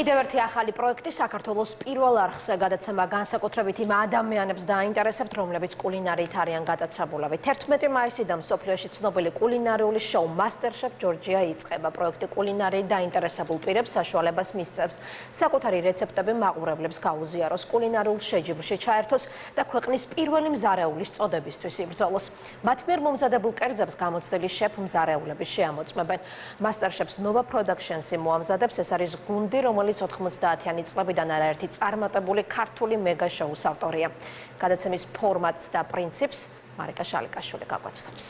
კიდევ ერთი ახალი პროექტი საქართველოს პირველ არხზე გადაცემა განსაკუთრებით იმ ადამიანებს დაინტერესებთ, რომლებიც კულინარიით არიან გატაცებულები. 11 მაისიდან მსოფლიოში ცნობილი კულინარიული შოუ MasterChef Georgia იწყება. პროექტი კულინარიით დაინტერესებულ პირებს საშუალებას მისცემს საკუთარი რეცეპტები მაყურებლებს გაუზიაროს, კულინარიულ შეჯიბრში ჩაერთოს და ქვეყნის პირველი მზარეულის წოდებისთვის იბრძოლოს. მათ მიერ მომზადებულ კერძებს გამოცდილი შეფ მზარეულები შეამოწმებენ. MasterChef-ს Nova Productions-ი მოამზადებს, ეს არის გუნდი, რომელიც 90-იანი წლებიდან არაერთი წარმატებული ქართული მეგა შოუს ავტორია. გადაცემის ფორმატს და პრინციპს მარიკა შალიკაშვილი გაგვაცნობს.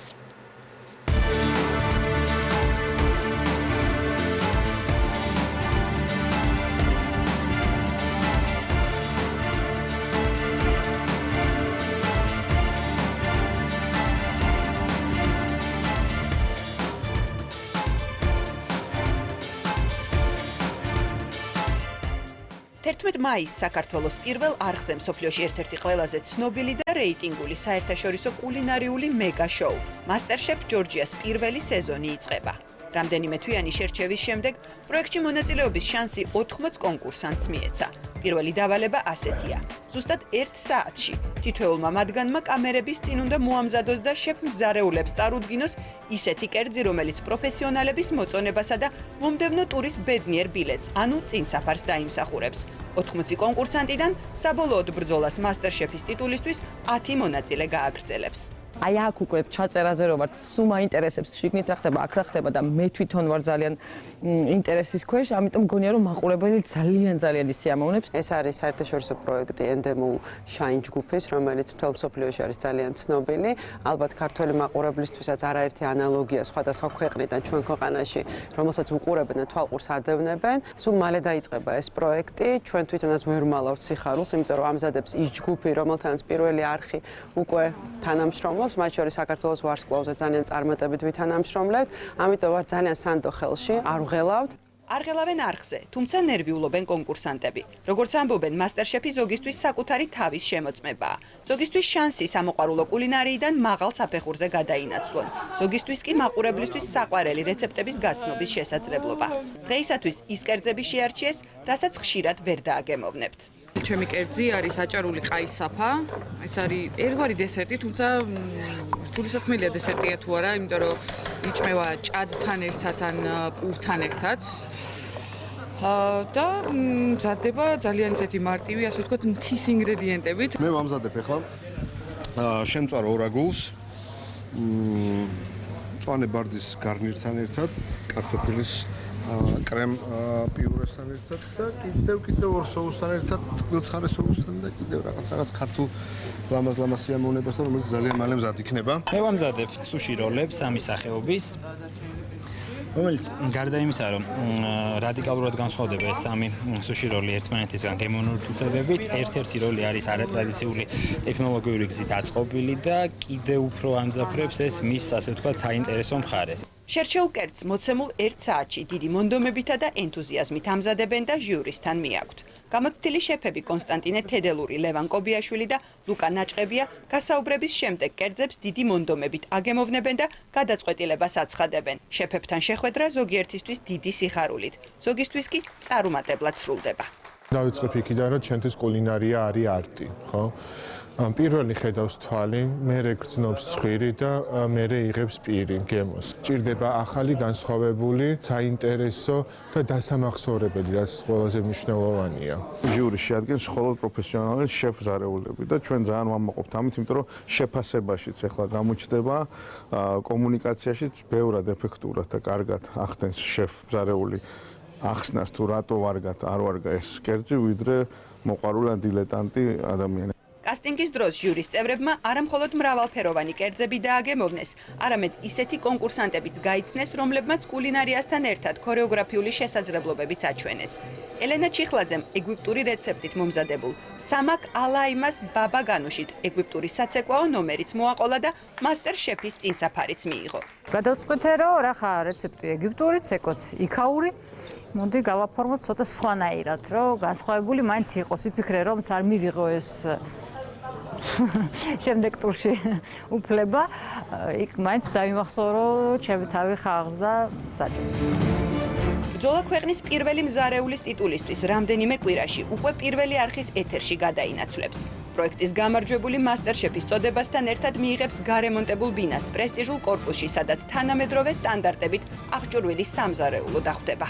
მაისს საქართველოს პირველ არხზე მსოფლიოში ერთ-ერთი ყველაზე ცნობილი და რეიტინგული საერთაშორისო კულინარიული მეგა შოუ MasterChef Georgia-ს პირველი სეზონი იწყება. რამდენიმე თვიანი შერჩევის შემდეგ პროექტში მონაწილეობის შანსი 80 კონკურსანტს მიეცა. პირველი დავალება ასეთია: ზუსტად 1 საათში თითოეულმა მათგანმა კამერების წინ უნდა მოამზადოს და შეფ მზარეულებს წარუდგინოს ისეთი კერძი, რომელიც პროფესიონალების მოწონებასა და მომდევნო ტურის ბედნიერ ბილეთს, ანუ წინსაფარს დაიმსახურებს. 80 კონკურსანტიდან საბოლოოდ ბრძოლას MasterChef-ის ტიტულისთვის 10 მონაწილე გააგრძელებს. აი აქ უკვე ჩაწერაზე რო ვართ, სულ მაინტერესებს შიგნით რა ხდება, აქ რა ხდება და მე თვითონ ვარ ძალიან ინტერესის ქვეშ, ამიტომ მგონია რომ მაყურებელი ძალიან ისიამოვნებს. ეს არის საერთაშორისო პროექტი Endemol Shine ჯგუფის, რომელიც მთელ მსოფლიოში არის ძალიან ცნობილი. ალბათ ქართველი მაყურებლისთვისაც არაერთი ანალოგია სხვადასხვა ქვეყნიდან ჩვენ ქვეყანაში, რომელსაც უყურებენ და თვალყურს ადევნებენ. სულ მალე დაიწყება ეს პროექტი. ჩვენ თვითონაც ვერ ვალავთ სიხარულს, იმიტომ რომ ამზადებს ის ჯგუფი, რომელთანაც პირველი არხი უკვე თანამშრომლობს. მათ შორის საქართველოს ვარსკვლავზე ძალიან წარმატებით ვითანამშრომლებთ, ამიტომ ვარ ძალიან სანდო ხელში, არ ვღელავთ. არ ღელავენ არხზე, თუმცა ნერვიულობენ კონკურსანტები. როგორც ამბობენ, MasterChef-ი ზოგისთვის საკუთარი თავის შემოწმებაა. ზოგისთვის შანსი სამოყვარულო კულინარიიდან მაღალ საფეხურზე გადაინაცვლონ. ზოგისთვის კი მაყურებლისთვის საყვარელი რეცეპტების გაცნობის შესაძლებლობა. დღეისათვის ის კერძები შეარჩიეს, რასაც ხშირად ვერ დააგემოვნებთ. ჩემი კერძი არის აჭარული ყაისაფა. ეს არის ერთგვარი დესერტი, თუმცა რთული საქმელია დესერტია თუ არა, იმიტომ რომ იჭმევა ჭადთან ერთად ან პურთან ერთად. და მზადდება ძალიან ისეთი მარტივი, ასე ვთქვათ, მთის ინგრედიენტებით. მე ვამზადებ ახლა შემწვარ ორაგულს, მწვანე ბარდის გარნირთან ერთად, კარტოფილის კრემ პიურესთან ერთად და კიდევ ორ სოუსთან ერთად, წყვილცხარე სოუსთან და კიდევ რაღაც ქართულ ლამაზ სიამოვნებას, რომელიც ძალიან მალე მზად იქნება. მე ვამზადებ სუში როლებს სამი სახეობის, რომელიც გარდა იმისა, რომ რადიკალურად განსხვავდება ეს სამი სუში როლი ერთმანეთისგან გემონურთულებებით, ერთ-ერთი როლი არის არატრადიციული ტექნოლოგიური გზით აწყობილი და კიდევ უფრო ამძაფრებს ეს მის, ასე ვთქვათ, საინტერესო მხარეს. შერჩეულ კერძს მოცემულ 1 საათში დიდი მონდომებითა და ენთუზიაზმით ამზადებენ და ჟიურისთან მიაქვთ. გამოცდილი შეფები კონსტანტინე თედელური, ლევან კობიაშვილი და ლუკა ნაჭყებია გასაუბრების შემდეგ კერძებს დიდი მონდომებით აგემოვნებენ და გადაწყვეტილებას აცხადებენ. შეფებთან შეხვედრა ზოგიერთისთვის დიდი სიხარულით, ზოგისთვის კი წარუმატებლად სრულდება. დავიწყებ იქიდან, რომ ჩვენთვის კულინარია არის არტი, ხო? პირველი ხედავს თვალი, მერე გრძნობს ცხვირი და მერე იღებს პირი, გემოს. ჭირდება ახალი, განსხვავებული, საინტერესო და დასამახსოვრებელი, რაც ყველაზე მნიშვნელოვანია. ჟიურის შეადგენს მხოლოდ პროფესიონალი შეფ მზარეულები და ჩვენ ძალიან ვამაყობთ ამით, იმიტომ რომ შეფასებაშიც ახლა გამოჩნდება, კომუნიკაციაშიც ბევრად ეფექტურად და კარგად ახდენს შეფ მზარეული ახსნას თუ რატო არ ვარგა ეს კერძი, ვიდრე მოყვარული ან დილეტანტი ადამიანი. კასტინგის დროს ჟიურის წევრებმა არა მხოლოდ მრავალფეროვანი კერძები დააგემოვნეს, არამედ ისეთი კონკურსანტებიც გაიცნეს, რომლებმაც კულინარიასთან ერთად ქორეოგრაფიული შესაძლებლობებიც აჩვენეს. ელენა ჩიხლაძემ ეგვიპტური რეცეპტით მომზადებულ სამაკ ალაიმას ბაბა განუშით ეგვიპტური საცეკვაო ნომერიც მოაყოლა და MasterChef-ის წინსაფარიც მიიღო. გადავწყვეტე, რომ რახა რეცეპტი ეგვიპტური, ცეკოც იქაური. მოდი გავაფორმოთ ცოტა სხვანაირად, რომ განსხვავებული მაინც იყოს. ვიფიქრე, რომ არ მივიღო ეს შემდეგ ტურში უფლება, იქ მაინც დავიმახსოვრო ჩემი თავი ხალხს და საჭირს. ბრძოლა ქვეყნის პირველი მზარეულის ტიტულისთვის რამდენიმე კვირაში უკვე პირველი არხის ეთერში გადაინაცვლებს. პროექტის გამარჯვებული მასტერშეფის წოდებასთან ერთად მიიღებს გარემონტებულ ბინას პრესტიჟულ კორპუსში, სადაც თანამედროვე სტანდარტებით აღჭურვილი სამზარეულო დახვდება.